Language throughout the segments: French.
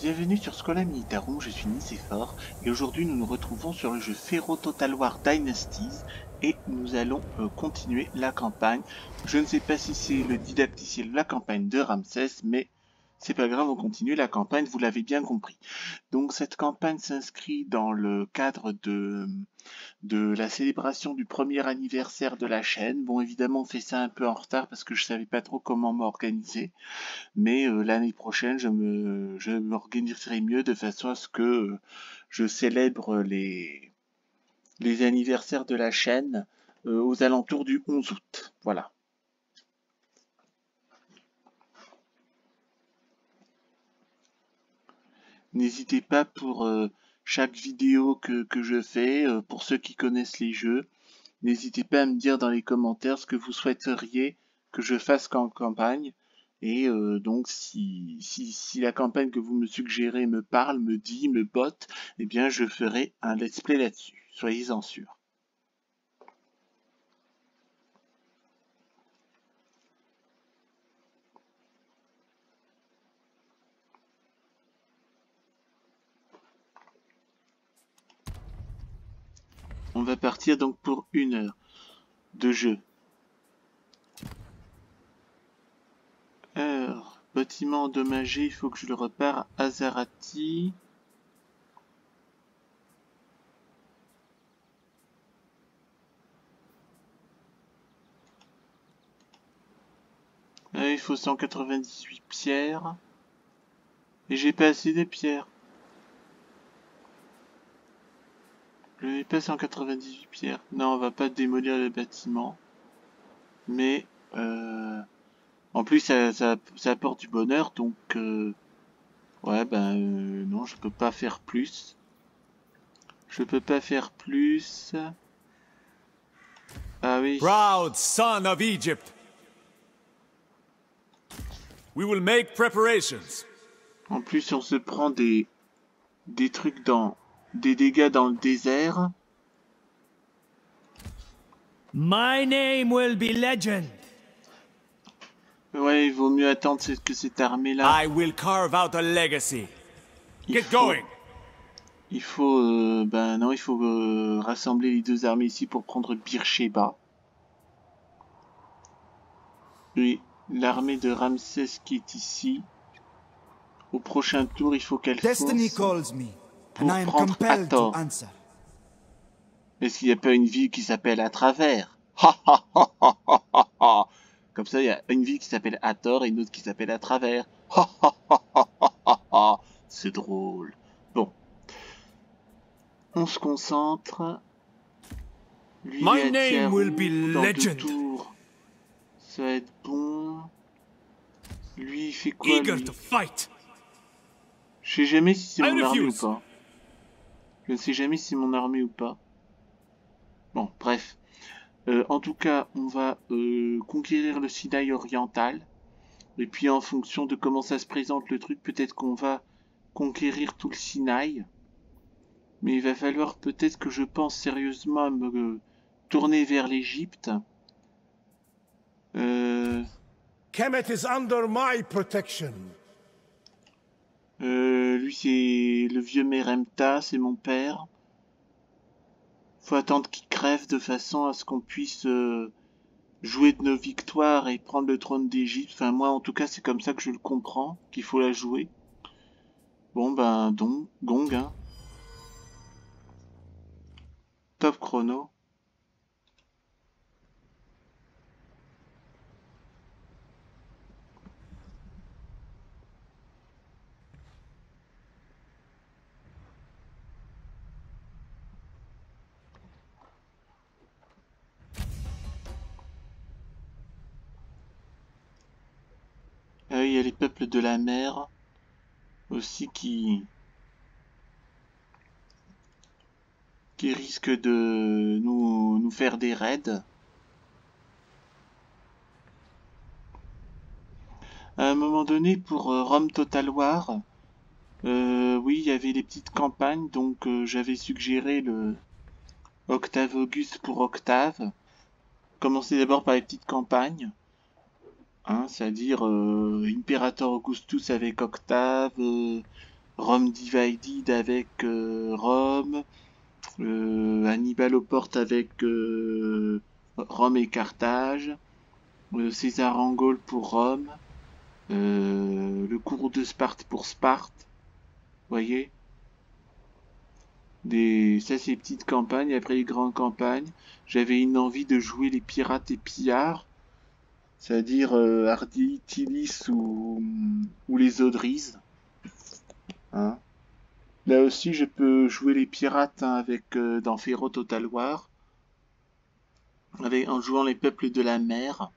Bienvenue sur Schola Militarum, je suis Nicéphore et aujourd'hui nous nous retrouvons sur le jeu Pharaoh Total War Dynasties et nous allons continuer la campagne. Je ne sais pas si c'est le didacticiel de la campagne de Ramsès, mais c'est pas grave, on continue la campagne, vous l'avez bien compris. Donc cette campagne s'inscrit dans le cadre de la célébration du premier anniversaire de la chaîne. Bon, évidemment on fait ça un peu en retard parce que je savais pas trop comment m'organiser. Mais l'année prochaine, je m'organiserai mieux de façon à ce que je célèbre les anniversaires de la chaîne aux alentours du 11 août. Voilà. N'hésitez pas pour chaque vidéo que je fais, pour ceux qui connaissent les jeux, n'hésitez pas à me dire dans les commentaires ce que vous souhaiteriez que je fasse en campagne. Et donc, si la campagne que vous me suggérez me parle, me dit, me botte, eh bien, je ferai un let's play là-dessus. Soyez-en sûrs. On va partir donc pour 1 heure de jeu. Bâtiment endommagé, il faut que je le repare à Zarati. Il faut 198 pierres. Et j'ai pas assez de pierres. Je n'ai pas 198 pierres. Non, on va pas démolir le bâtiment. Mais en plus ça apporte du bonheur, donc ouais non, je peux pas faire plus. Je peux pas faire plus. Ah oui. Proud son of Egypt. We will make preparations. En plus on se prend des trucs des dégâts dans le désert. My name will be legend. Ouais, il vaut mieux attendre que cette armée-là. I will carve out a legacy. Get going. Il faut, non, il faut rassembler les deux armées ici pour prendre Beersheba. Oui, l'armée de Ramsès qui est ici. Au prochain tour, il faut qu'elle Destiny fonce calls me, pour and I am prendre compelled to Hathor. answer. Est-ce qu'il n'y a pas une ville qui s'appelle à travers? Comme ça, il y a une ville qui s'appelle Hathor et une autre qui s'appelle à travers. C'est drôle. Bon. On se concentre. Lui, My name will be dans 2 legend. tours. Ça va être bon. Lui, il fait quoi, Eager lui? to fight. Je sais jamais si c'est I mon armée ou refuse. pas. Je ne sais jamais si c'est mon armée ou pas. Bon, bref. En tout cas, on va conquérir le Sinaï oriental. Et puis en fonction de comment ça se présente le truc, peut-être qu'on va conquérir tout le Sinaï. Mais il va falloir peut-être que je pense sérieusement à me tourner vers l'Égypte. Kemet is under my protection. Lui c'est le vieux Meremta, c'est mon père. Faut attendre qu'il crève de façon à ce qu'on puisse jouer de nos victoires et prendre le trône d'Égypte. Enfin moi en tout cas c'est comme ça que je le comprends, qu'il faut la jouer. Bon donc, gong hein. Top chrono. Ah oui, il y a les peuples de la mer aussi qui risquent de nous faire des raids. À un moment donné, pour Rome Total War, oui, il y avait les petites campagnes, donc j'avais suggéré le Octave Auguste pour Octave. Commencez d'abord par les petites campagnes, hein, c'est-à-dire Imperator Augustus avec Octave, Rome Divided avec Rome, Hannibal aux portes avec Rome et Carthage, César en Gaule pour Rome, le cours de Sparte pour Sparte, voyez, ça c'est les petites campagnes. Après les grandes campagnes, j'avais une envie de jouer les pirates et pillards, c'est-à-dire Hardy, Tilis ou les Odrises. Hein. Là aussi, je peux jouer les pirates hein, avec dans Fero Total War, en jouant les peuples de la mer.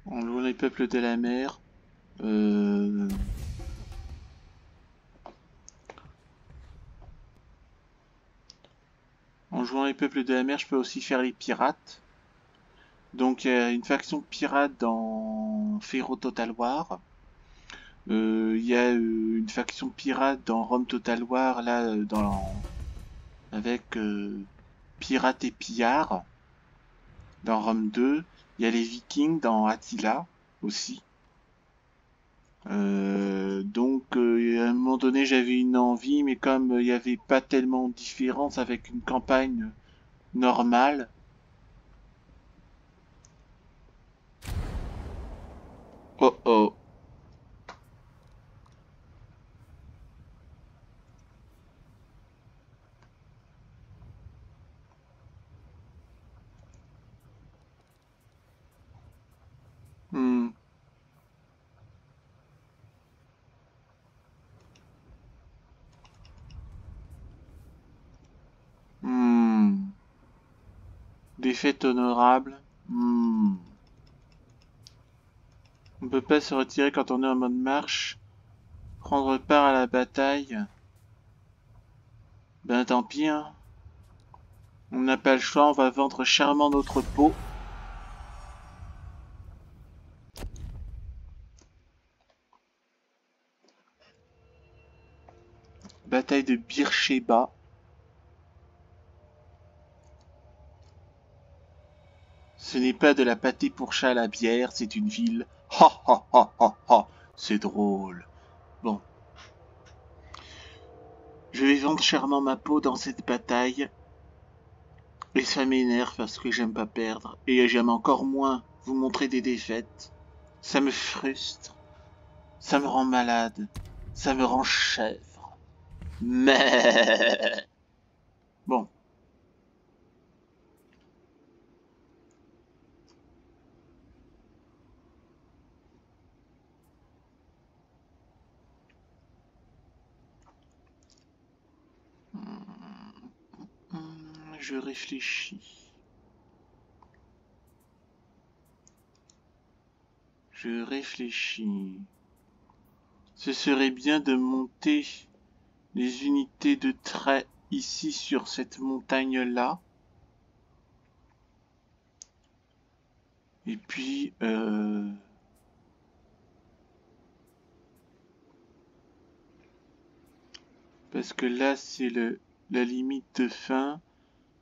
En jouant les peuples de la mer. En jouant les peuples de la mer, je peux aussi faire les pirates. Donc il y a une faction pirate dans Fero Total War. Il y a une faction pirate dans Rome Total War, là, avec pirates et pillards dans Rome 2. Il y a les Vikings dans Attila aussi. Donc à un moment donné j'avais une envie, mais comme il n'y avait pas tellement de différence avec une campagne normale, oh oh, hmm. Défaite honorable. On ne peut pas se retirer quand on est en mode marche. Prendre part à la bataille. Ben tant pis, hein. On n'a pas le choix, on va vendre chèrement notre peau. Bataille de Beersheba. Ce n'est pas de la pâtée pour chat à la bière, c'est une ville. Ha ha ha ha ha. C'est drôle. Bon. Je vais vendre chèrement ma peau dans cette bataille. Et ça m'énerve parce que j'aime pas perdre. Et j'aime encore moins vous montrer des défaites. Ça me frustre. Ça me rend malade. Ça me rend chèvre. Mais... Bon. Je réfléchis. Je réfléchis. Ce serait bien de monter les unités de trait ici sur cette montagne-là. Et puis... parce que là, c'est la limite de fin.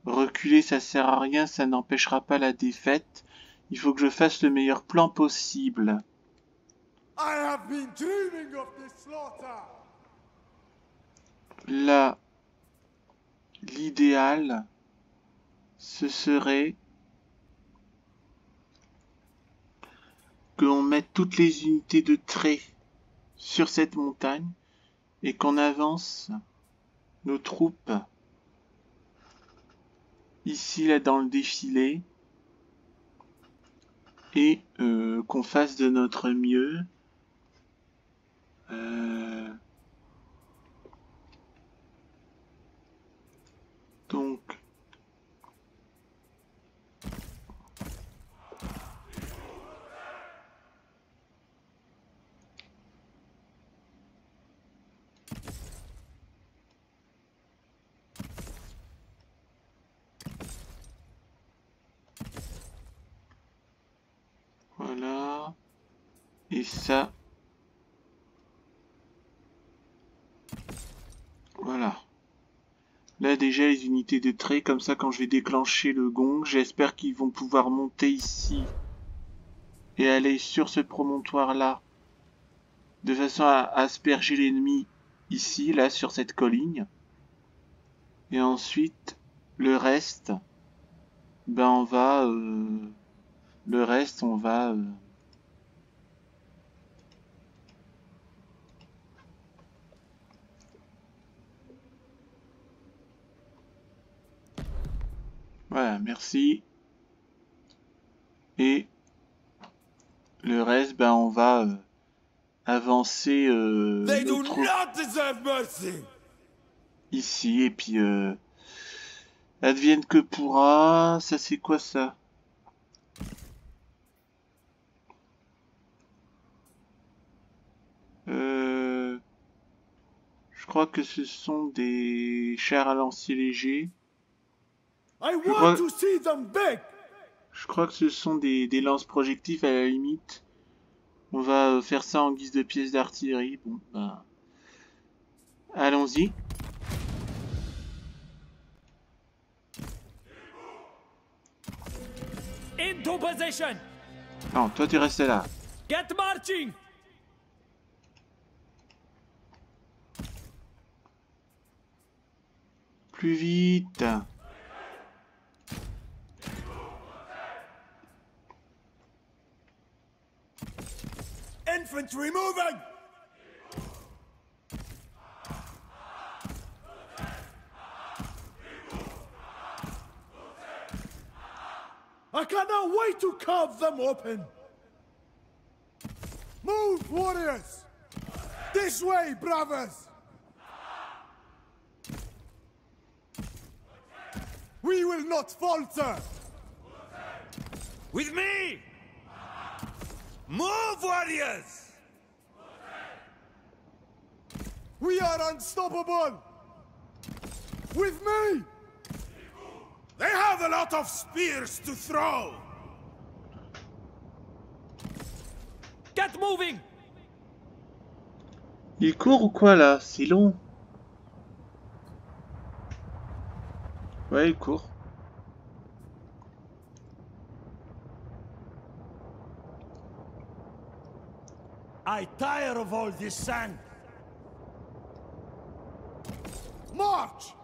Reculer, ça sert à rien, ça n'empêchera pas la défaite. Il faut que je fasse le meilleur plan possible. Là, l'idéal, ce serait que l'on mette toutes les unités de trait sur cette montagne et qu'on avance nos troupes ici, là, dans le défilé, et qu'on fasse de notre mieux. Donc, voilà. Et ça. Voilà. Là déjà les unités de trait, comme ça quand je vais déclencher le gong, j'espère qu'ils vont pouvoir monter ici et aller sur ce promontoire-là, de façon à asperger l'ennemi ici, là, sur cette colline. Et ensuite, le reste, ben on va... le reste, on va... Voilà, merci. Et le reste, ben on va avancer They do notre... not deserve mercy. ici, et puis advienne que pourra. Ça c'est quoi ça? Je crois que ce sont des chars à lancier léger. I want to see them beg! Je crois que ce sont des lance-projectiles à la limite. On va faire ça en guise de pièces d'artillerie. Bon, bah... allons-y. Into position! Non, toi tu restes là. Get marching! Plus vite. Infantry moving. I cannot wait to carve them open! Move, warriors! This way, brothers! We will not falter! With me. Move, warriors. We are unstoppable! With me! They have a lot of spears to throw. Get moving! Il court ou quoi là? C'est long. Ouais, il court. I tire of all this sand! March!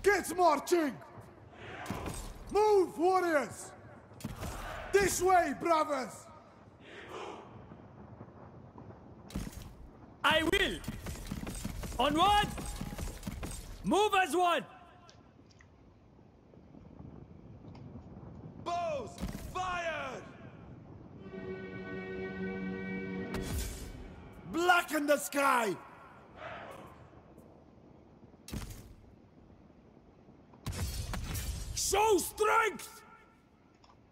Get marching! Move, warriors! This way, brothers! I will! Onward! Move as one! Bows fired. Blacken the sky! Show strength!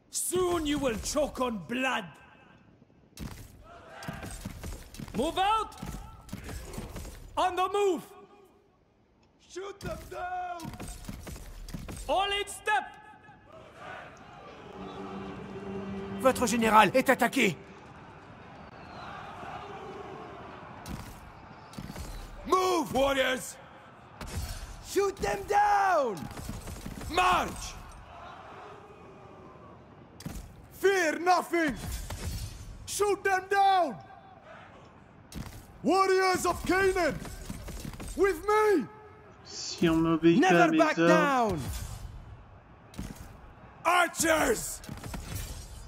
Soon you will choke on blood. Move out! On the move! Shoot them down! All in step! Votre général est attaqué! Move, warriors. Shoot them down! March. Fear nothing! Shoot them down! Warriors of Canaan! With me! Si on m'obéit pas à Never mes back ordres... down! Archers.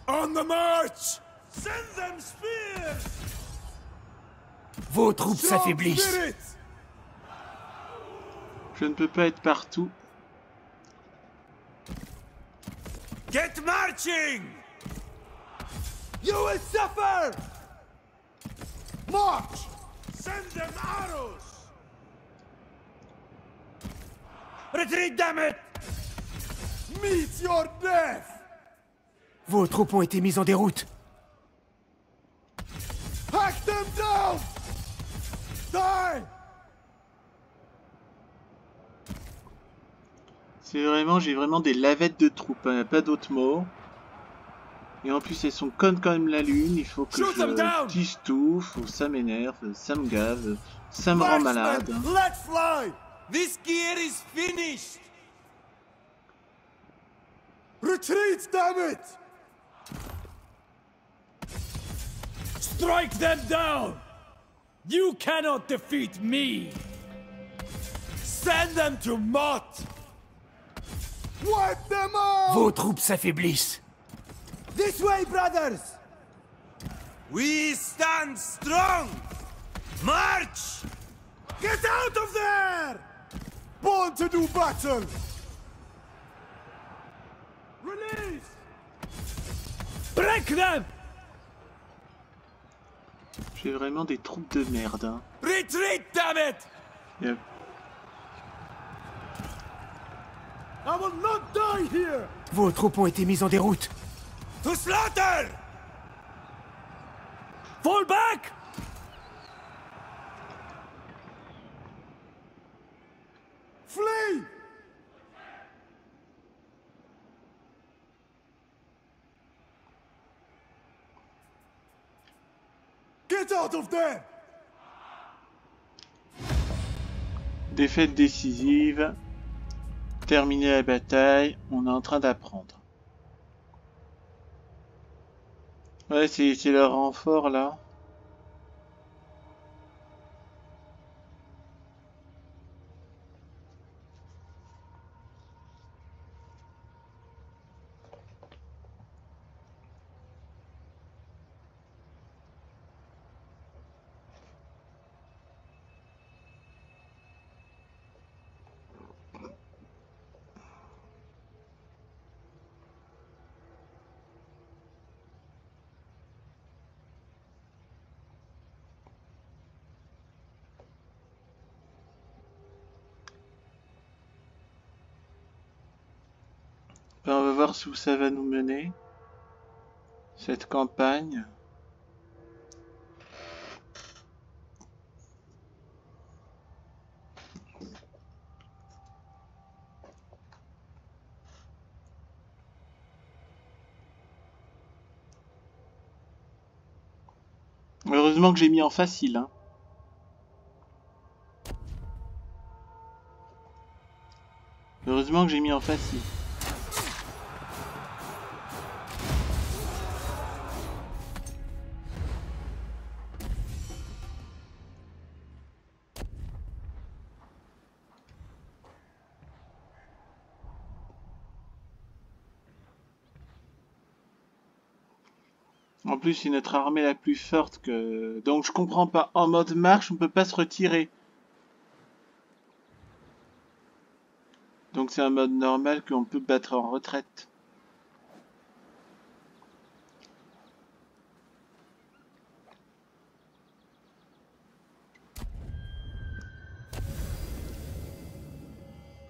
On the march. Send them spears. Vos troupes Strong s'affaiblissent. spirit! Je ne peux pas être partout. Get marching. You will suffer! March! Send them arrows. Retreat, damn it! Meet your death! Vos troupes ont été mises en déroute. Hack them down! Die! C'est vraiment, j'ai vraiment des lavettes de troupes, hein, pas d'autres mots. Et en plus elles sont connes comme la lune, il faut que Shoot them down! je dise tout, ça m'énerve, ça me gave, ça me rend malade. Marksmen, let fly! This gear is finished. Retreat, damn it! Strike them down! You cannot defeat me! Send them to Mott! Wipe them out! Vos troupes s'affaiblissent. This way, brothers! We stand strong! March! Get out of there! Born to do battle! Release! Break them! J'ai vraiment des troupes de merde. Hein. Retreat, damn it! Yep. I will not die here! Vos troupes ont été mises en déroute. To slaughter! Fall back! Flee! Get out of there! Défaite décisive. Terminer la bataille. On est en train d'apprendre. Ouais, c'est leur renfort là. Ben, on va voir où ça va nous mener, cette campagne. Heureusement que j'ai mis en facile, hein. Heureusement que j'ai mis en facile. En plus, c'est notre armée la plus forte que... Donc je comprends pas. En mode marche, on peut pas se retirer. Donc c'est un mode normal qu'on peut battre en retraite.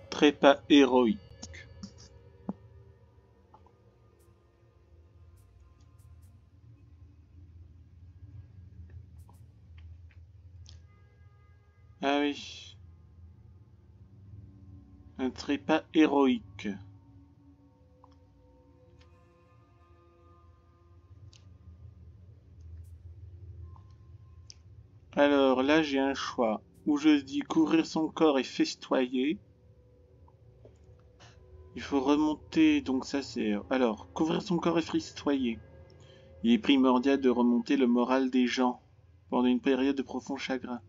Trépas héroïque. Ah oui. Un trépas héroïque. Alors là j'ai un choix. Où je dis couvrir son corps et festoyer. Il faut remonter, donc ça c'est... Alors, couvrir son corps et festoyer. Il est primordial de remonter le moral des gens pendant une période de profond chagrin.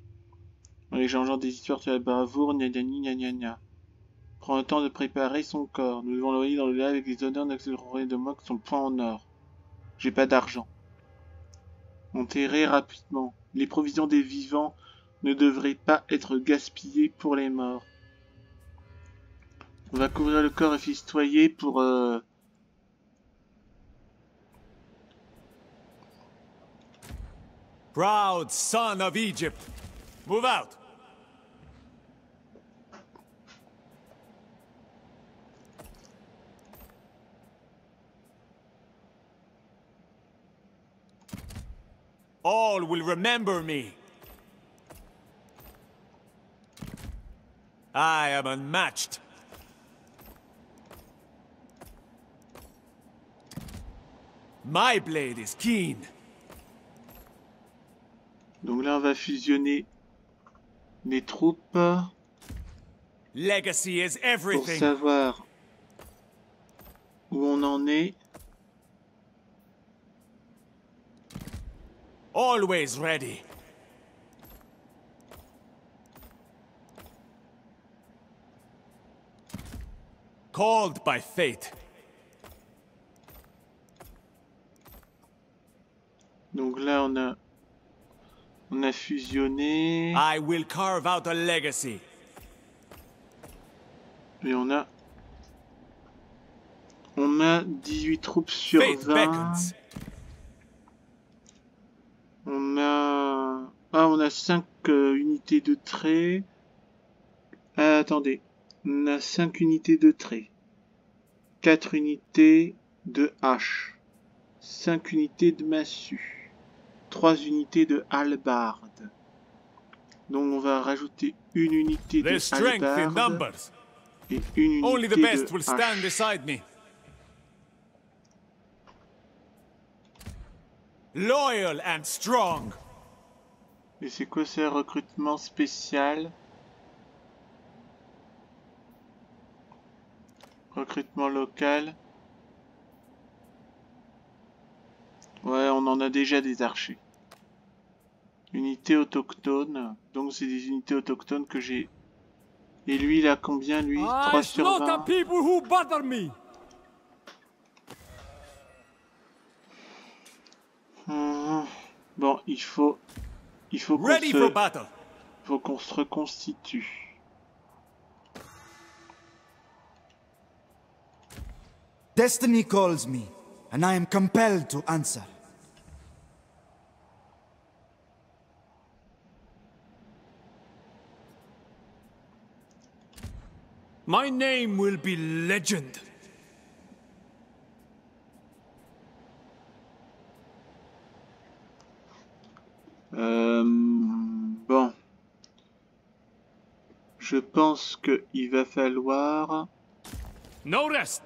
En échangeant des histoires sur la bravoure, gna gna gna gna gna. Prends le temps de préparer son corps. Nous devons l'envoyer dans le lac avec les honneurs d'accélérer de moque son point en or. J'ai pas d'argent. Enterrer rapidement. Les provisions des vivants ne devraient pas être gaspillées pour les morts. On va couvrir le corps et festoyer pour... Proud son of Egypt. Move out. All will remember me. I am unmatched. My blade is keen. Donc là, on va fusionner les troupes Legacy is pour everything. savoir où on en est. Always ready. Called by fate. Donc là, on a fusionné. I will carve out a legacy. Et on a 18 troupes sur Fate 20. beckons. On a 5 unités de trait. Attendez. On a 5 unités de trait. 4 unités de hache. 5 unités de massue. 3 unités de hallebarde. Donc on va rajouter une unité de There's strength in hallebarde numbers. et une Only the unité best de will stand hache. beside me. Loyal and strong. Et c'est quoi ce recrutement spécial? Recrutement local. Ouais, on en a déjà des archers. Unités autochtones. Donc c'est des unités autochtones que j'ai. Et lui, il a combien, lui? 3 I sur slaughter 20. people who bother me. Bon, il faut Ready for battle. qu'on se reconstitue. Destiny calls me, and I am compelled to answer. My name will be legend. Bon. Je pense qu'il va falloir... No rest.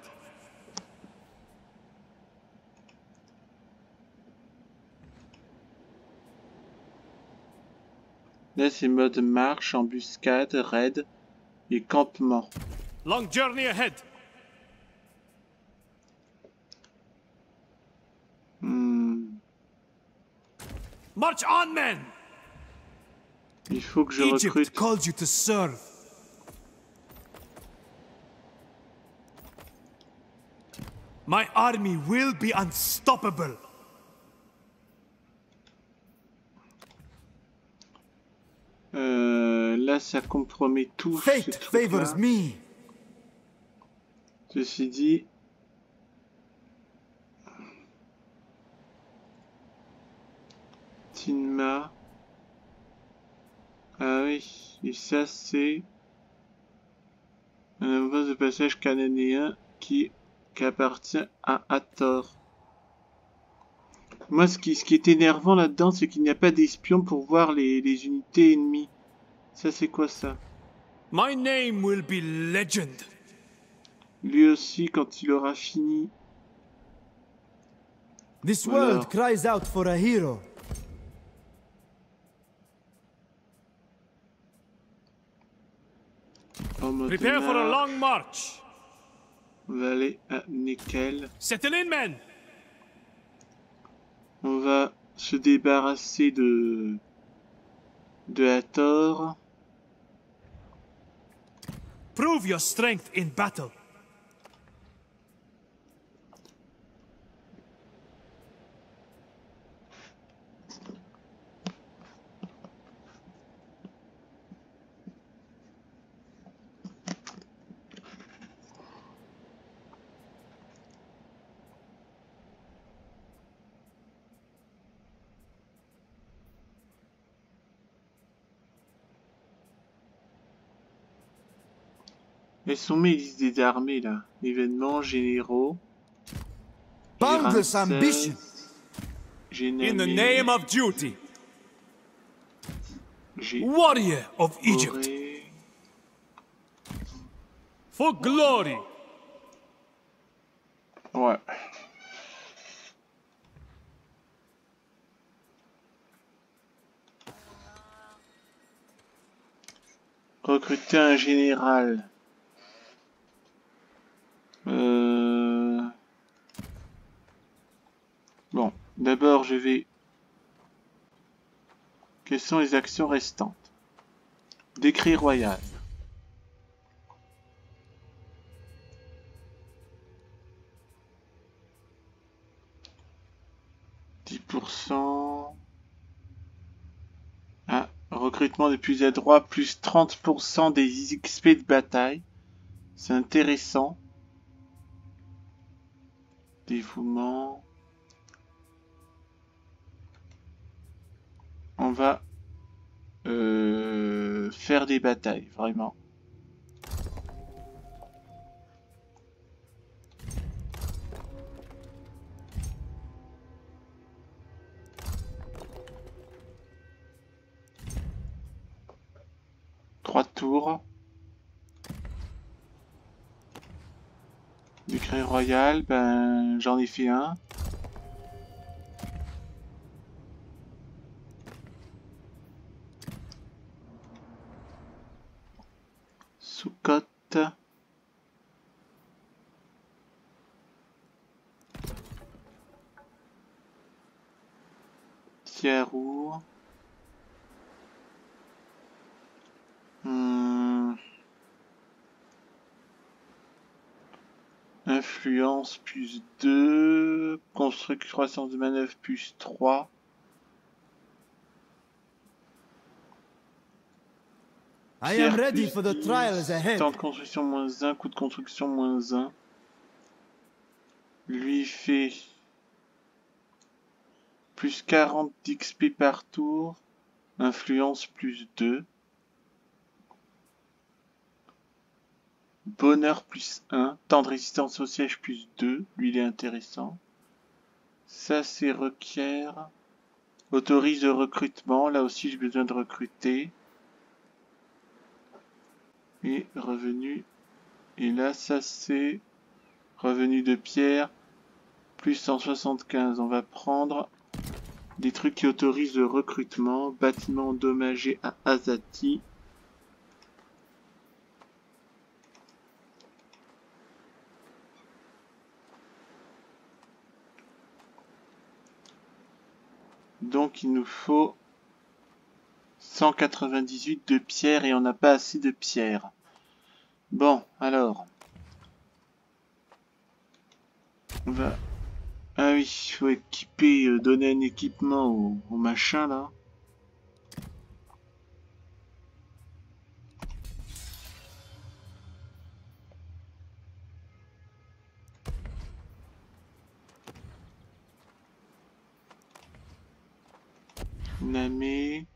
Là, c'est mode marche, embuscade, raid et campement. Long journey ahead. March on, men. Il faut que je Egypt recrute. calls you to serve. My army will be unstoppable. Là, ça compromet tout. Fate favors me. Ceci dit... Tinma... Ah oui, et ça c'est... Un avance de passage cananéen qui appartient à Hathor. Moi, ce qui est énervant là-dedans, c'est qu'il n'y a pas d'espion pour voir les unités ennemies. Ça, c'est quoi ça? My name will be legend. Lui aussi, quand il aura fini. This Voilà. world cries out for a hero. En mode Prepare for a marche. long march. On va aller à Nekel. Settle in, men. On va se débarrasser de Hathor. Prove your strength in battle. Elles sont mes listes des armées là. Événements, généraux. Boundless Ramsès, ambition. Génémé, In the name of duty. Warrior of Egypt. Gorée. For glory. Ouais. Recruter un général. D'abord, je vais... Quelles sont les actions restantes? Décret royal. %. Ah, recrutement depuis Z droit, plus 30% des XP de bataille. C'est intéressant. Dévouement. On va faire des batailles, vraiment. Trois tours. Décret royal, ben j'en ai fait un. Sous-cote. Tiarou. Influence plus 2. Construction croissance de manœuvre plus 3. I am ready for the trials ahead. Temps de construction moins 1, coût de construction moins 1. Lui fait plus 40 d'XP par tour. Influence plus 2. Bonheur plus 1. Temps de résistance au siège plus 2. Lui, il est intéressant. Ça, c'est requiert. Autorise le recrutement. Là aussi, j'ai besoin de recruter. Et revenu. Et là, ça, c'est revenu de pierre. Plus 175. On va prendre des trucs qui autorisent le recrutement. Bâtiment endommagé à Azati. Donc il nous faut 198 de pierre et on n'a pas assez de pierre. Bon, alors. On va... Ah oui, il faut équiper, donner un équipement au machin là. Namé.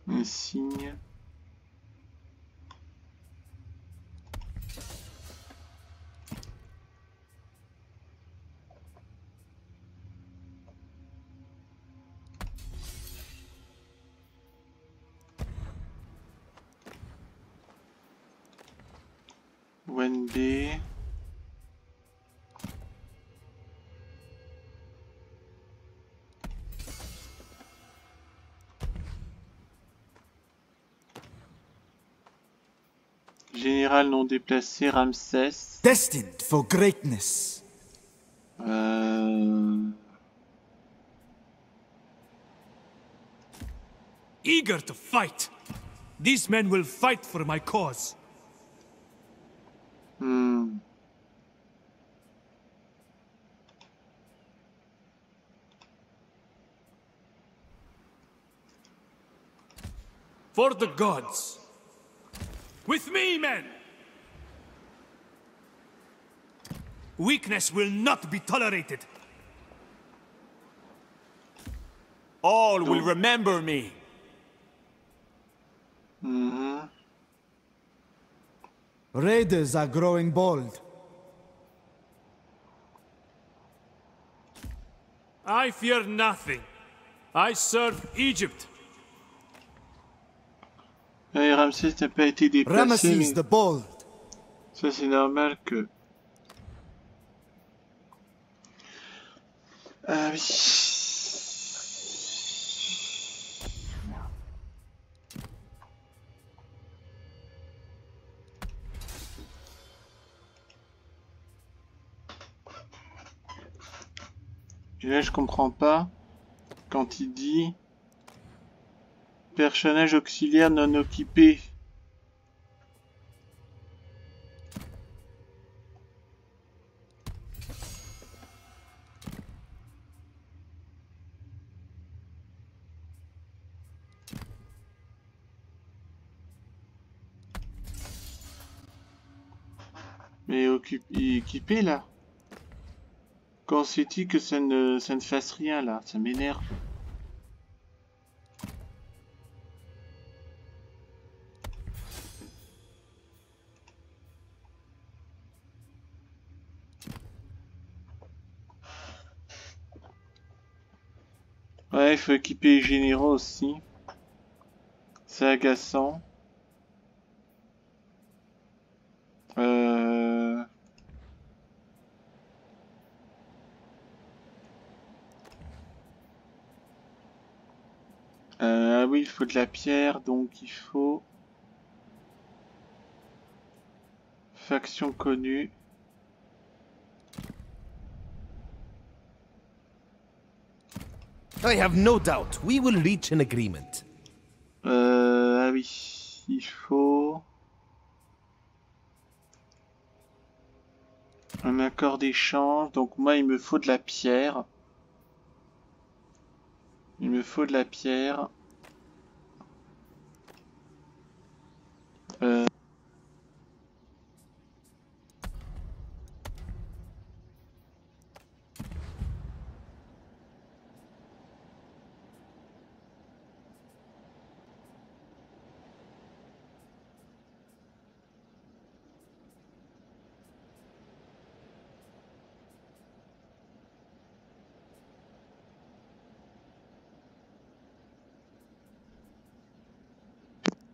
Insigne. Wenbei. Général non déplacé, Ramsès. Destined for greatness. Eager to fight. These men will fight for my cause. For the gods. With me, men! Weakness will not be tolerated. All will remember me. Raiders are growing bold. I fear nothing. I serve Egypt. Et Ramsès n'a pas été déplacé. Ramesses the Bold. Ça c'est normal que... Ah oui. Et là, je comprends pas quand il dit personnage auxiliaire non occupé. Mais équipé là. Quand c'est-il que ça ne fasse rien là? Ça m'énerve. Ouais, il faut équiper les généraux aussi. C'est agaçant. Ah oui, il faut de la pierre, donc il faut... Faction connue. I have no doubt we will reach an agreement. Ah oui, il faut... Un accord d'échange, donc moi il me faut de la pierre. Il me faut de la pierre.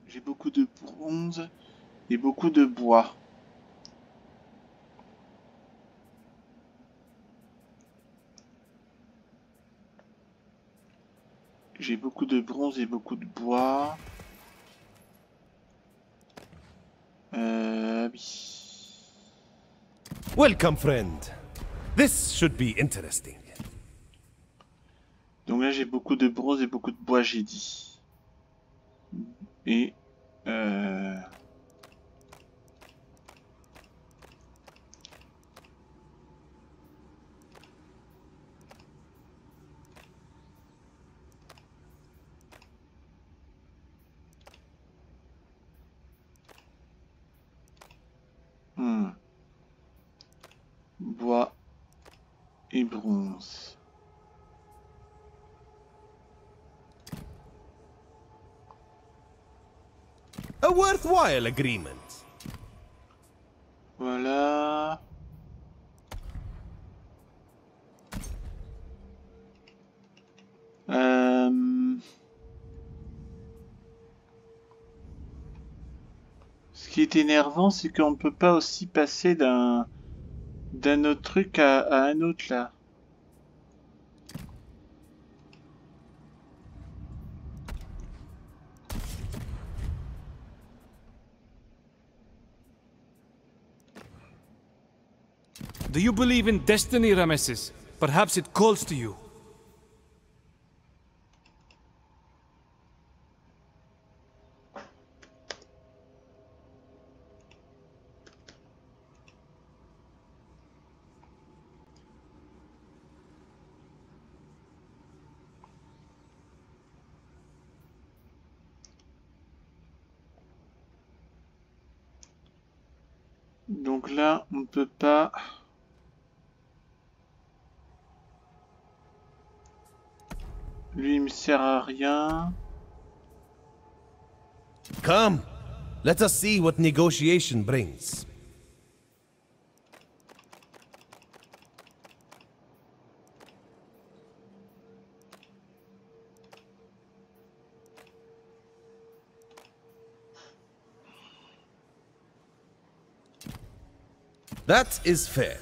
J'ai beaucoup de bronze et beaucoup de bois. J'ai beaucoup de bronze et beaucoup de bois. Oui. Welcome, friend. This should be interesting. Donc là, j'ai beaucoup de bronze et beaucoup de bois, j'ai dit. Et... Bois et bronze. A worthwhile agreement. Voilà. Ce qui est énervant, c'est qu'on ne peut pas aussi passer d'un autre truc à un autre là. Do you believe in destiny, Rameses? Perhaps it calls to you. Donc là, on ne peut pas... Lui, il me sert à rien. Come, let us see what negotiation brings. That is fair.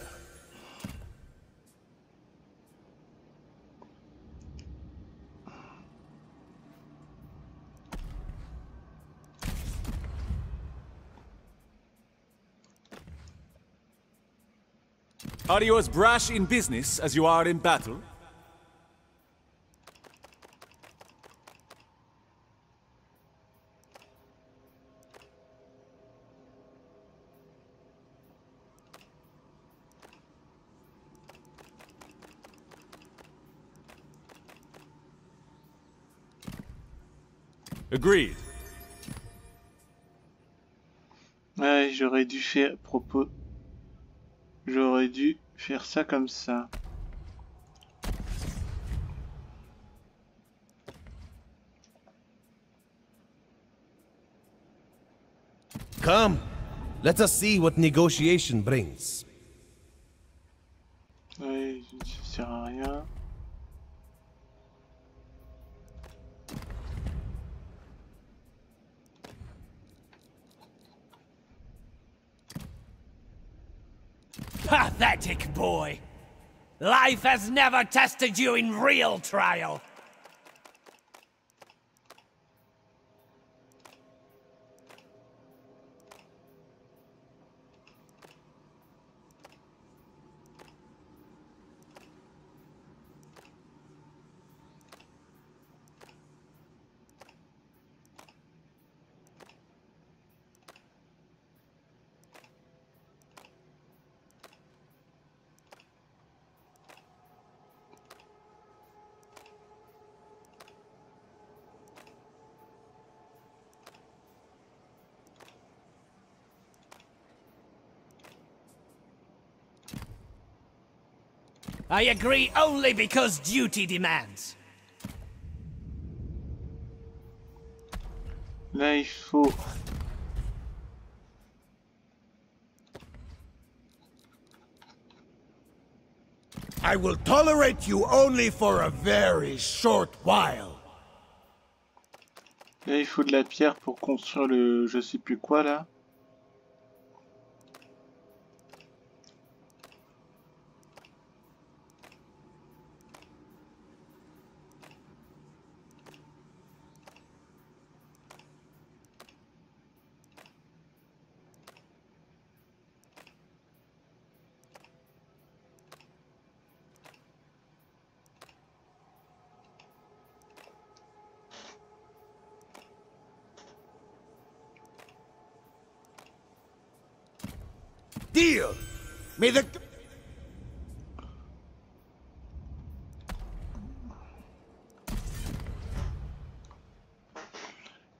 Are you as brash in business as you are in battle? Agreed. Ouais, j'aurais dû faire J'aurais dû faire ça comme ça. Come, let us see what negotiation brings. Ouais, ça sert à rien. Pathetic boy! Life has never tested you in real trial! I agree only because duty demands. Là, il faut... I will tolerate you only for a very short while. Là, il faut de la pierre pour construire le... je sais plus quoi, là. Deal! May the...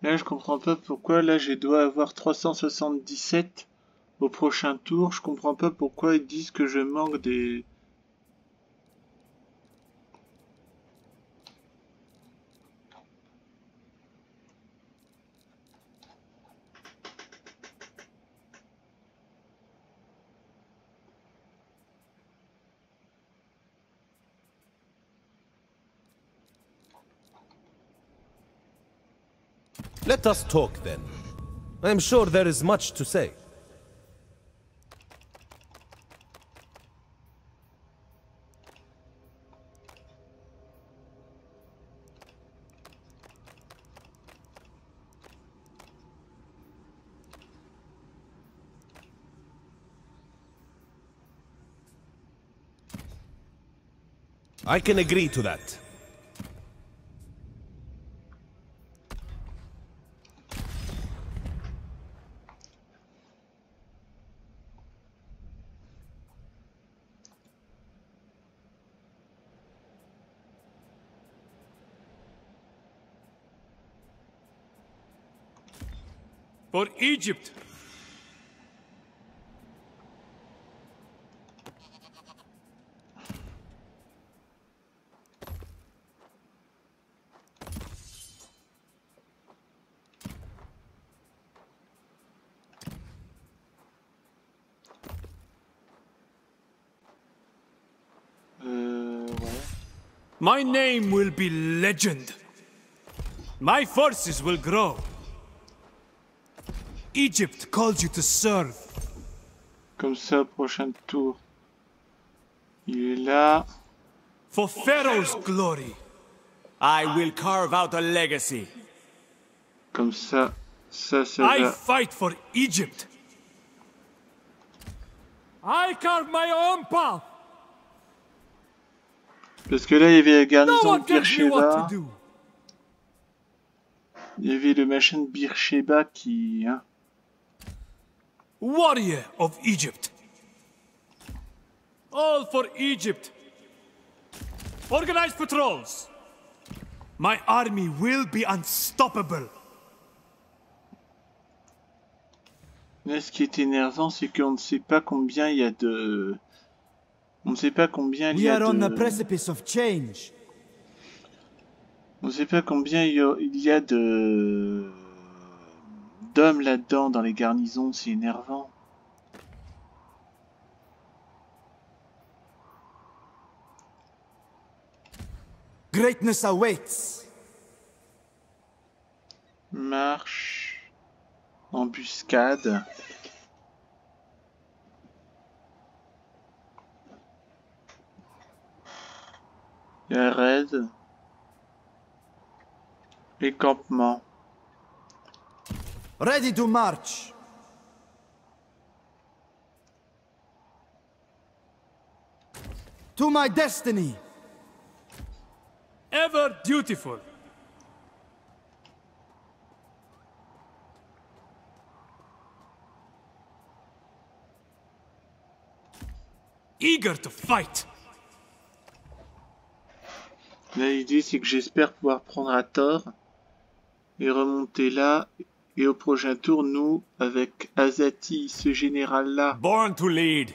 Là, je comprends pas pourquoi, là, je dois avoir 377 au prochain tour. Je comprends pas pourquoi ils disent que je manque des... Let us talk then. I am sure there is much to say. I can agree to that. For Egypt! Ouais. My name will be legend. My forces will grow. Egypt calls you to serve. Comme ça, au prochain tour. Il est là. For Pharaoh's glory, I will carve out a legacy. Comme ça, ça I va. fight for Egypt. I carve my own path! Parce que là, il y avait la No garnison one de tells me what Beersheba. to do! Il y avait le machin de Beersheba qui... Hein. Warrior of Egypt. All for Egypt. Organize patrols. My army will be unstoppable. Là, ce qui est énervant, c'est qu'on ne sait pas combien il y a de... On ne sait pas combien il We y a are on the de... precipice of change. On ne sait pas combien il y a de... d'hommes là-dedans, dans les garnisons, c'est énervant. Greatness awaits. Marche... Embuscade... Il y a raid... Et campement. Ready to march. To my destiny. Ever dutiful. Eager to fight. Là, l'idée, c'est que j'espère pouvoir prendre à tort et remonter là. Et au prochain tour, nous, avec Azati, ce général-là, Born to lead.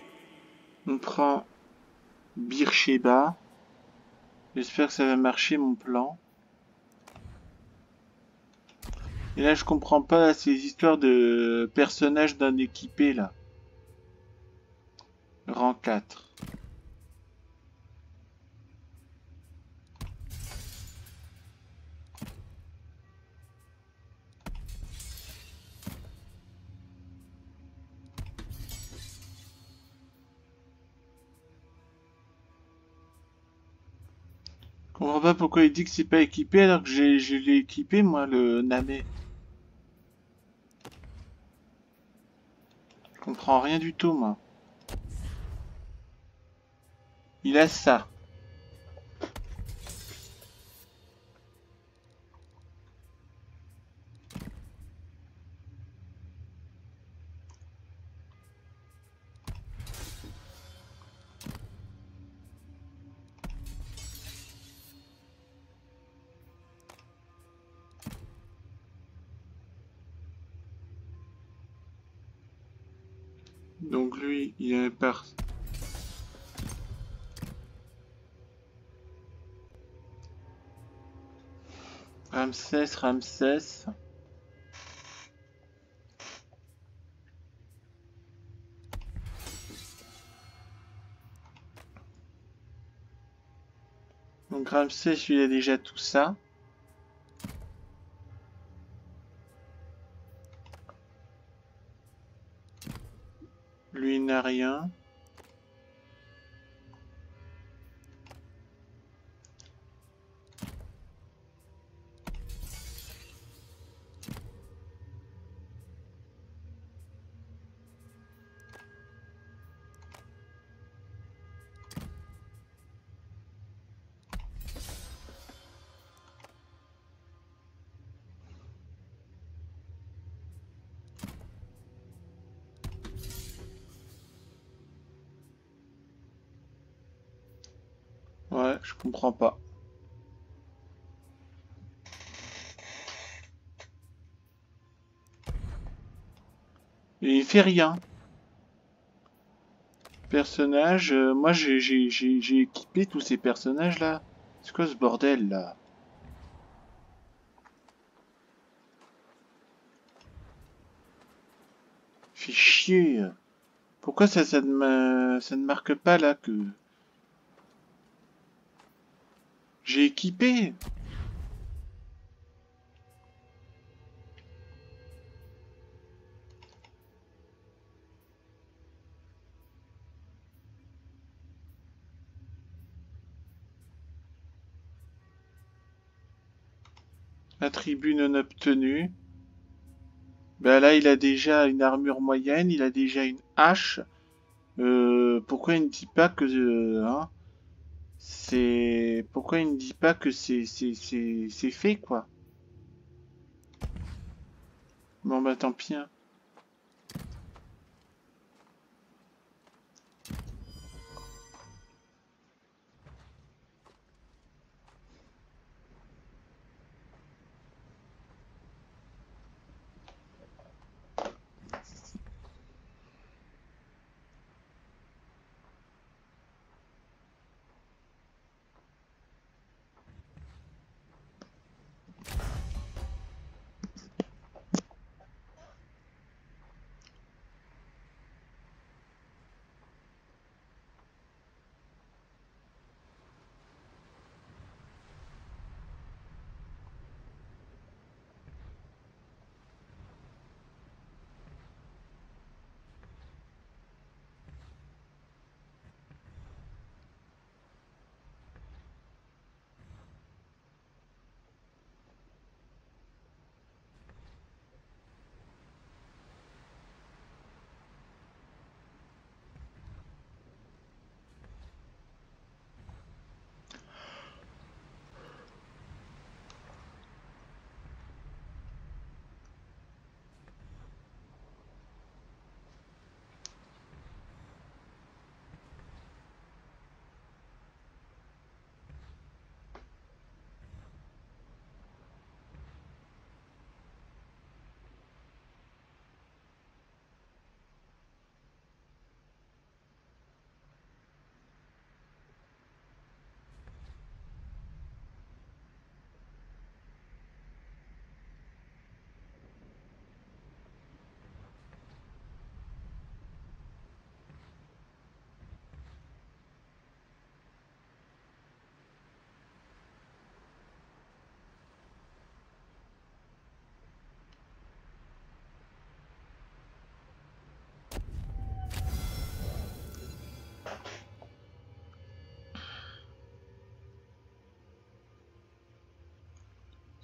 on prend Beersheba. J'espère que ça va marcher, mon plan. Et là, je comprends pas ces histoires de personnages d'un équipé, là. Rang 4. Je comprends pas pourquoi il dit que c'est pas équipé alors que je l'ai équipé, moi, le Namé. Je comprends rien du tout, moi. Il a ça. Donc lui, il est par... Ramsès. Donc Ramsès, il a déjà tout ça. Lui, il n'a rien. Ouais, je comprends pas. Et il fait rien. Personnage, moi j'ai équipé tous ces personnages là. C'est quoi ce bordel là? Fait chier. Pourquoi ça ne marque pas là que j'ai équipé? Attribut non obtenu. Ben là, il a déjà une armure moyenne, il a déjà une hache. Pourquoi il ne dit pas que... hein, c'est... Pourquoi il ne dit pas que c'est fait, quoi? Bon, bah tant pis, hein.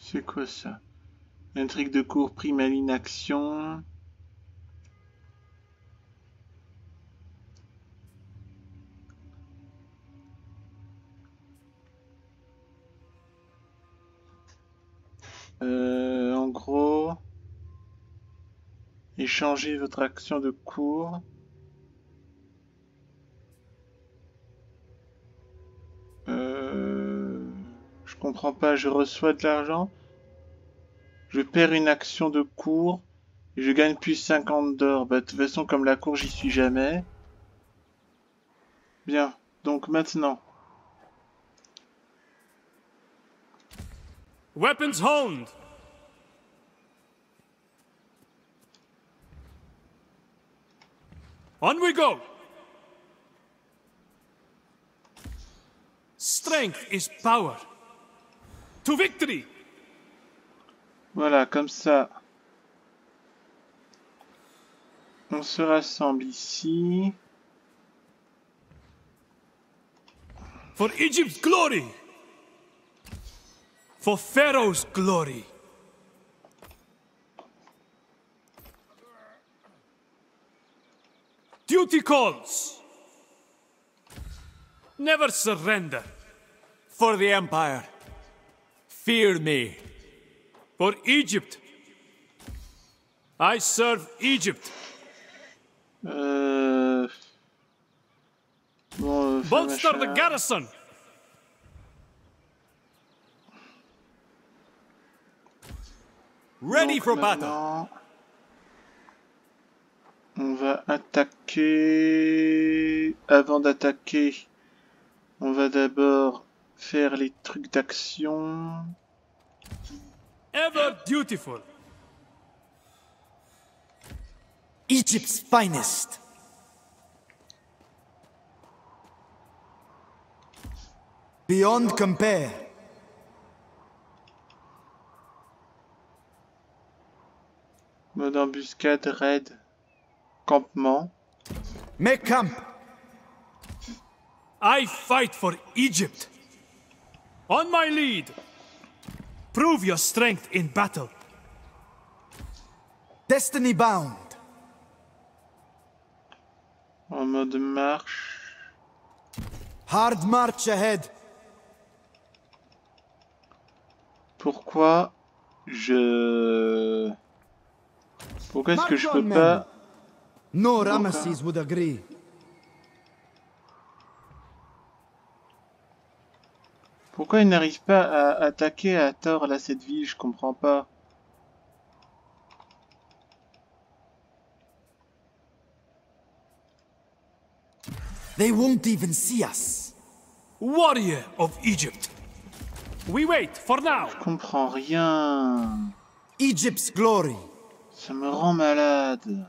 C'est quoi ça? Intrigue de cours prime à l'inaction. En gros, échangez votre action de cours. Je comprends pas, je reçois de l'argent. Je perds une action de cours et je gagne plus 50 d'or. Bah, de toute façon, comme la cour, j'y suis jamais. Bien, donc maintenant. Weapons honed! On we go! Strength is power. To victory! Voilà, comme ça. On se rassemble ici. For Egypt's glory! For Pharaoh's glory! Duty calls! Never surrender! For the Empire. Fear me. For Egypt! I serve Egypt! Bon, Bolster the machin. garrison! Ready Donc for battle. maintenant, on va attaquer. Avant d'attaquer, on va d'abord faire les trucs d'action. Ever dutiful! Egypt's finest. Beyond compare. Mode embuscade, raid, campement. Make camp. I fight for Egypt! On my lead! Prove your strength in battle! Destiny bound. En mode marche. Hard march ahead. Pourquoi est-ce que je peux March on, pas... No Ramesses would agree. Pourquoi il n'arrive pas à attaquer à tort là cette ville? Je comprends pas. They won't even see us. Warrior of Egypt! We wait for now! Je comprends rien. Egypt's glory. Ça me rend malade.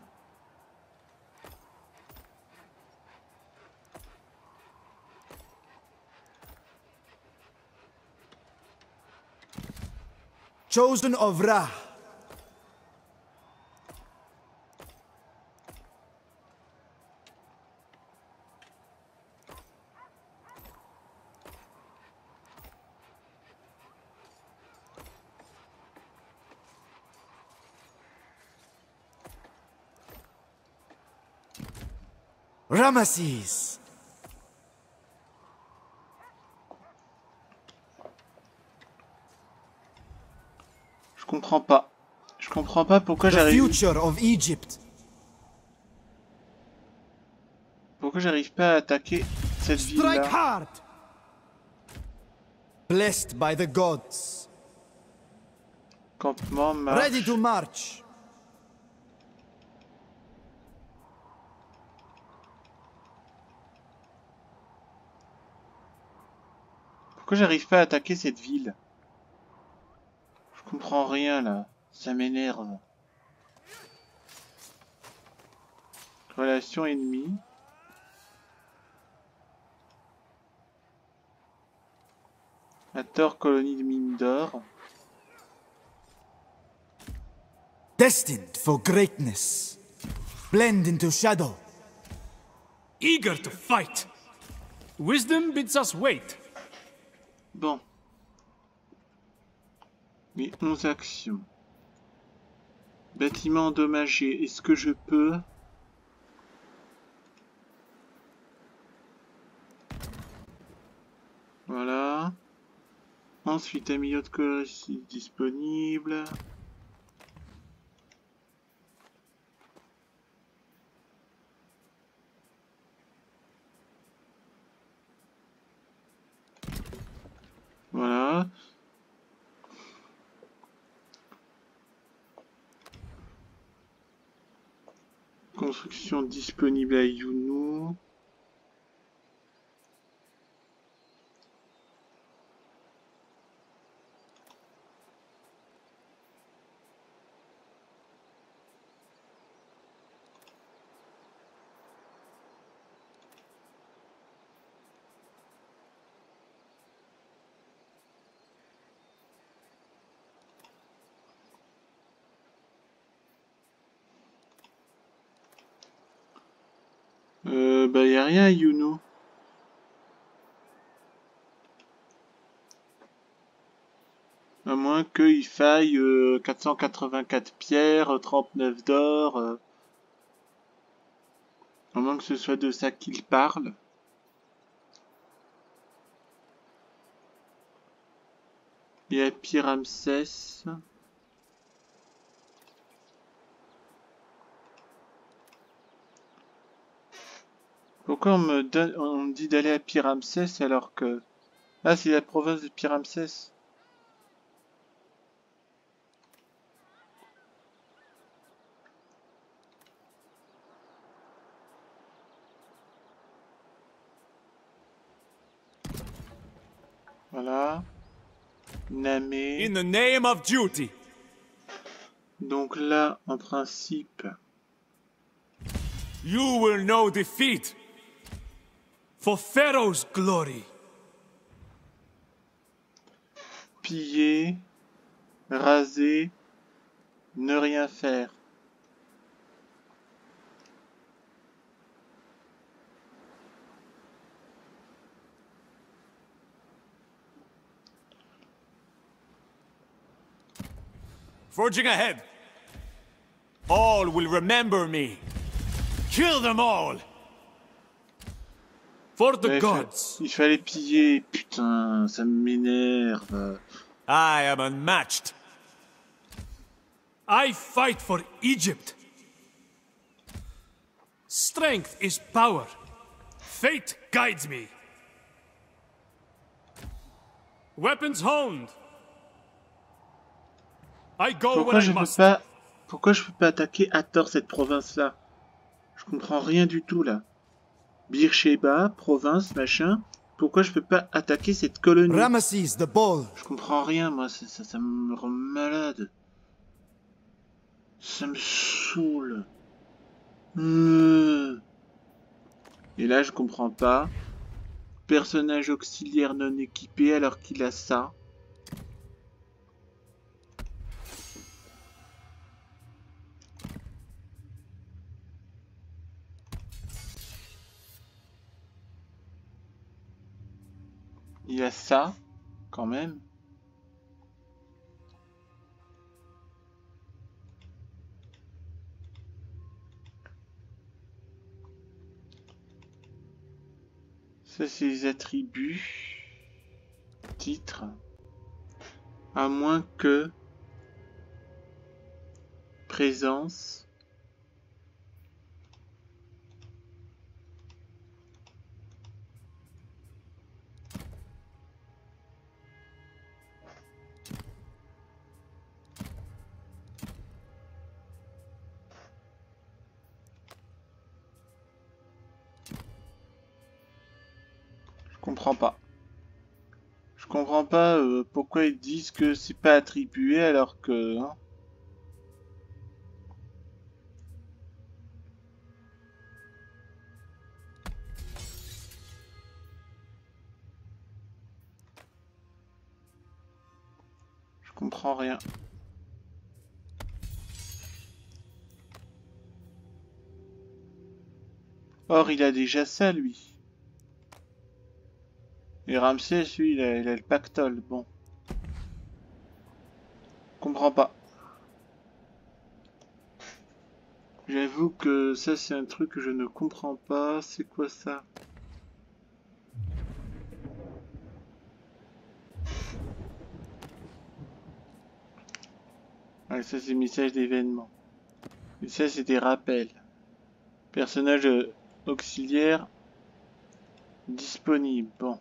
Chosen of Ra. Ramesses. Je comprends pas. Je comprends pas pourquoi The j'arrive... future of Egypt. Pourquoi j'arrive pas à attaquer cette Strike ville-là. hard. Blessed by the gods. Campement, marche. Ready to march. Pourquoi j'arrive pas à attaquer cette ville? Je comprends rien là. Ça m'énerve. Relation ennemie. Hathor, colonie de mine d'or. Destined for greatness. Blend into shadow. Eager to fight! Wisdom bids us wait. Bon. Et 11 actions. Bâtiment endommagé. Est-ce que je peux... Voilà. Ensuite, un milieu de coloris disponible. Voilà. Construction disponible à Yuno. Bah y a rien à Yuno. À moins qu'il faille 484 pierres, 39 d'or. À moins que ce soit de ça qu'il parle. Et à Pyramsès. Pourquoi on me dit d'aller à Pyramsès alors que... Ah, c'est la province de Pyramsès. Voilà. Namé. In the name of duty. Donc là, en principe... You will know defeat. For Pharaoh's glory. Piller, raser, ne rien faire. Forging ahead. All will remember me. Kill them all. For the gods. Il fallait piller, putain, ça m'énerve. I am unmatched. I fight for Egypt. Strength is power. Fate guides me. Weapons honed. I go where I must. Pourquoi je peux pas attaquer Hathor, cette province-là? Je comprends rien du tout, là. Beersheba, province, machin. Pourquoi je peux pas attaquer cette colonie? Ramesses the Bold. Je comprends rien, moi. Ça me rend malade. Ça me saoule. Et là, je comprends pas. Personnage auxiliaire non équipé alors qu'il a ça. Il a ça, quand même. Ça, c'est les attributs. Titre. À moins que... Présence. Je comprends pas. Je comprends pas pourquoi ils disent que c'est pas attribué alors que... Hein. Je comprends rien. Or, il a déjà ça, lui. Et Ramsès, lui, il a le pactole, bon. comprends pas. J'avoue que ça c'est un truc que je ne comprends pas. C'est quoi ça? Ah, ça c'est message d'événement. Et ça c'est des rappels. Personnage auxiliaire disponible. Bon.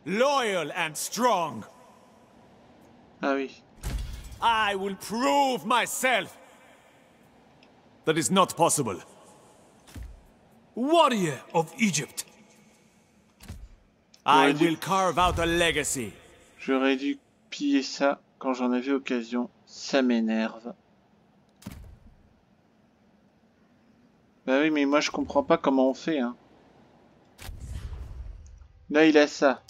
Loyal and strong. Ah oui. I will prove myself. That is not possible. Warrior of Egypt. I will carve out a legacy. J'aurais dû piller ça quand j'en avais occasion. Ça m'énerve. Bah oui, mais moi je comprends pas comment on fait, hein. Là, il a ça.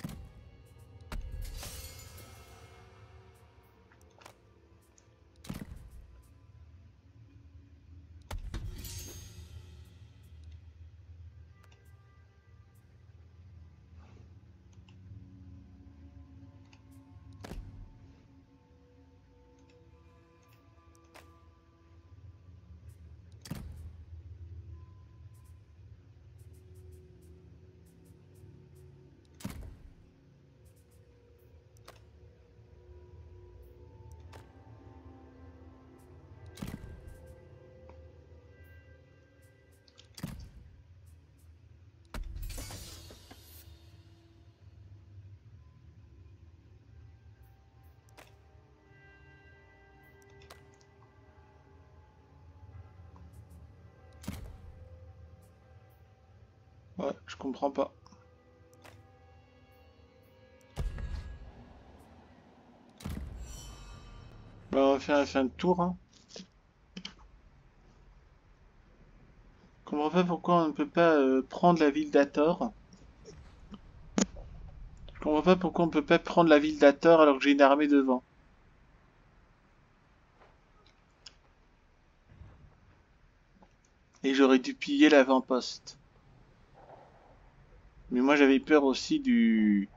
Ouais, je comprends pas. Bah, on va faire la fin de tour, hein. Je comprends pas pourquoi on ne peut pas prendre la ville d'Hathor. Je comprends pas pourquoi on peut pas prendre la ville d'Hathor alors que j'ai une armée devant. Et j'aurais dû piller l'avant-poste. Mais moi j'avais peur aussi du...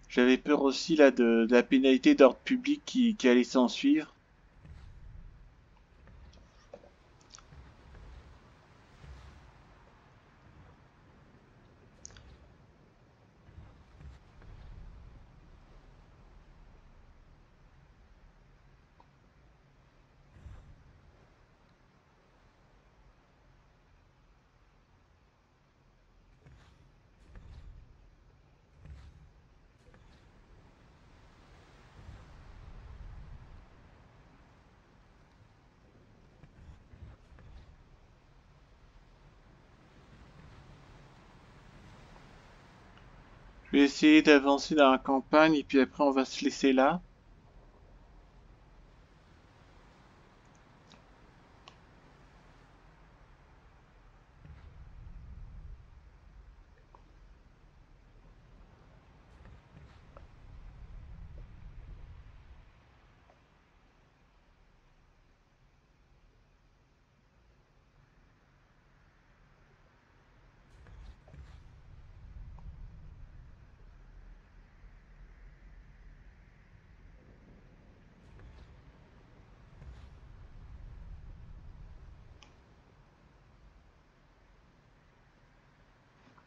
J'avais peur aussi là de la pénalité d'ordre public qui allait s'en suivre. Je vais essayer d'avancer dans la campagne et puis après on va se laisser là.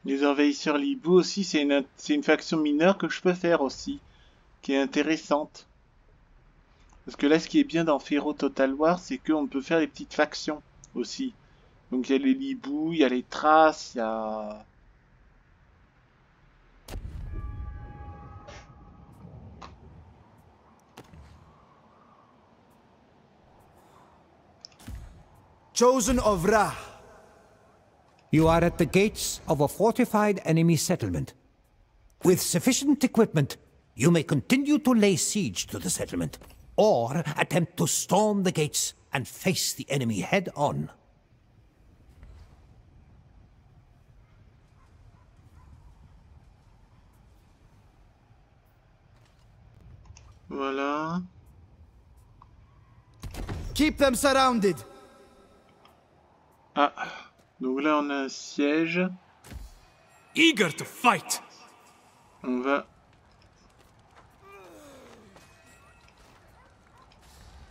Les envahisseurs Libou aussi, c'est une faction mineure que je peux faire aussi, qui est intéressante. Parce que là, ce qui est bien dans Pharaoh Total War, c'est qu'on peut faire des petites factions aussi. Donc il y a les Libou, il y a les Thraces, il y a... Chosen of Ra. You are at the gates of a fortified enemy settlement. With sufficient equipment, you may continue to lay siege to the settlement, or attempt to storm the gates and face the enemy head-on. Voilà. Keep them surrounded. Ah, donc là on a un siège. eager to fight. On va...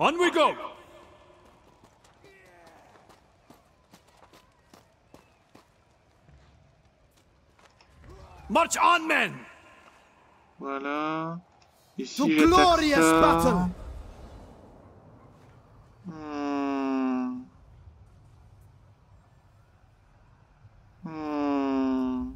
On we go. March on, men. Voilà. Ici, To j'attaque glorious ça. battle! Hmm. Hmm.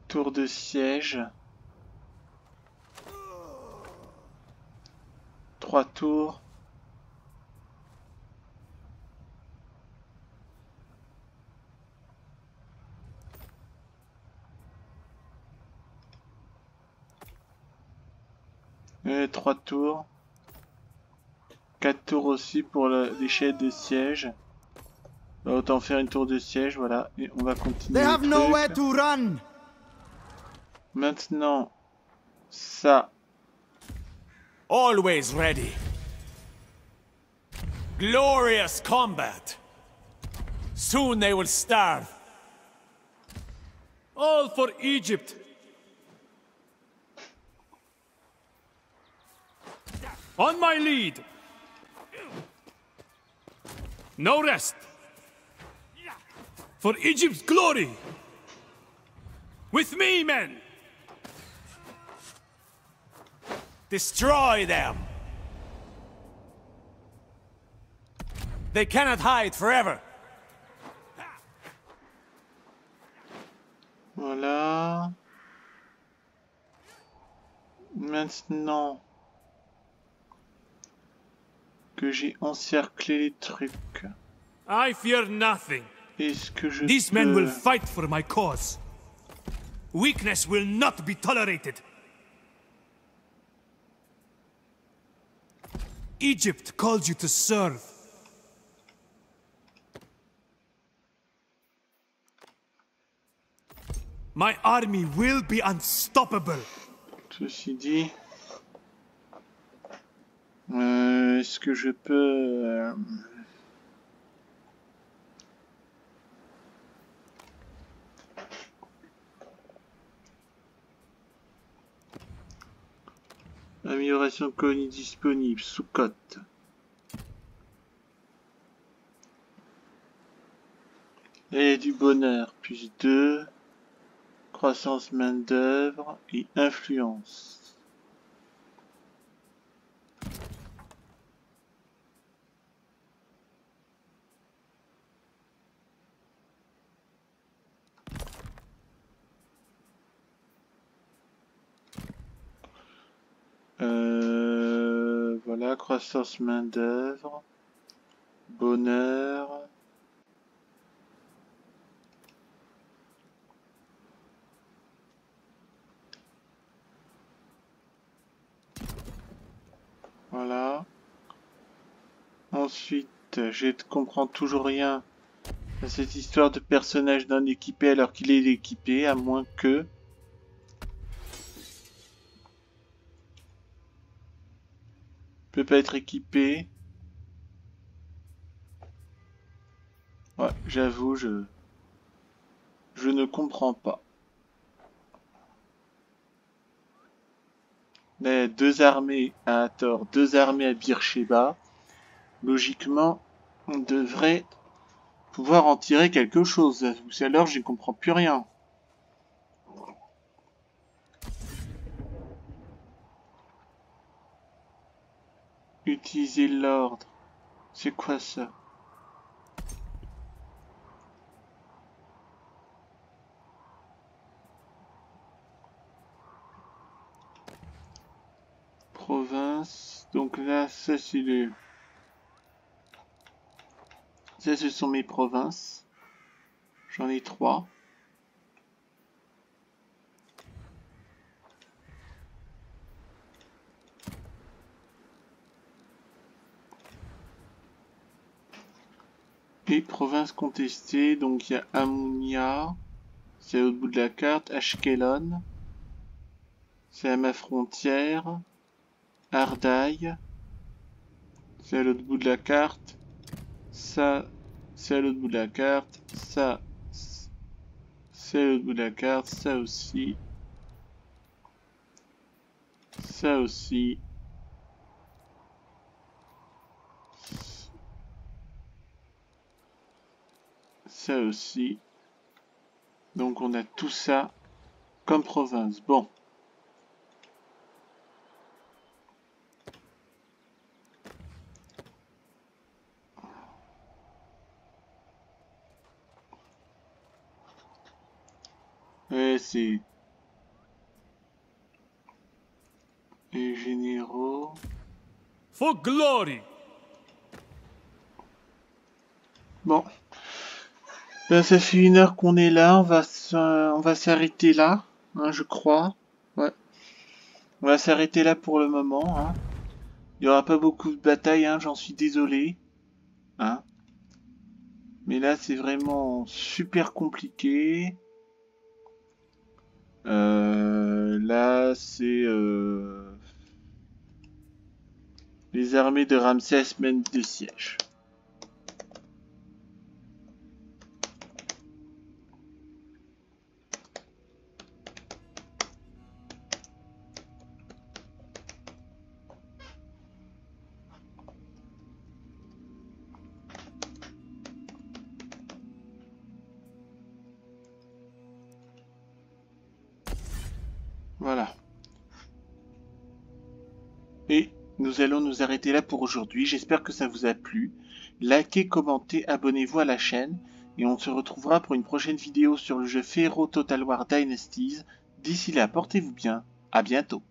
Tour de siège. 3 tours. Et 3 tours. 4 tours aussi pour l'échelle de siège. Bah, autant faire une tour de siège, voilà. Et on va continuer. They have le nowhere truc. to run! Maintenant, ça. Always ready. Glorious combat. Soon they will starve. All for Egypt. On my lead. No rest. For Egypt's glory. With me, men. Destroy them. They cannot hide forever. Voilà. Maintenant que j'ai encerclé les trucs, I fear nothing. est-ce que je These peux... men will fight for my cause. Weakness will not be tolerated. Egypt calls you to serve. My army will be unstoppable. Ceci dit, est-ce que je peux... Amélioration de colonie disponible, sous cote. Et du bonheur, plus 2. Croissance main d'œuvre et influence. Voilà, croissance main d'œuvre, bonheur. Voilà. Ensuite, je ne comprends toujours rien à cette histoire de personnage non équipé alors qu'il est équipé, à moins que... peut pas être équipé. Ouais, j'avoue, je ne comprends pas. Mais 2 armées à Hathor, 2 armées à Beersheba. Logiquement, on devrait pouvoir en tirer quelque chose. Ou alors, je ne comprends plus rien. Utiliser l'ordre. C'est quoi ça? Province. Donc là, ça c'est le... Ça, ce sont mes provinces. J'en ai 3. Et province contestée, donc il y a Amunia, C'est à l'autre bout de la carte. Ashkelon. C'est à ma frontière. Ardaï. C'est à l'autre bout de la carte. Ça, c'est à l'autre bout de la carte. Ça, c'est à l'autre bout de la carte. Ça aussi. Ça aussi. Ça aussi. Donc on a tout ça comme province. Bon. Ouais, c'est... Les généraux... For glory! Bon. Ben, ça fait 1 heure qu'on est là, on va s'arrêter là, hein, je crois. Ouais. On va s'arrêter là pour le moment, hein. Il n'y aura pas beaucoup de batailles, hein, j'en suis désolé. Hein. Mais là, c'est vraiment super compliqué. Là, c'est... Les armées de Ramsès mènent des sièges. Voilà. Et nous allons nous arrêter là pour aujourd'hui. J'espère que ça vous a plu. Likez, commentez, abonnez-vous à la chaîne. Et on se retrouvera pour une prochaine vidéo sur le jeu Pharaoh Total War Dynasties. D'ici là, portez-vous bien. À bientôt.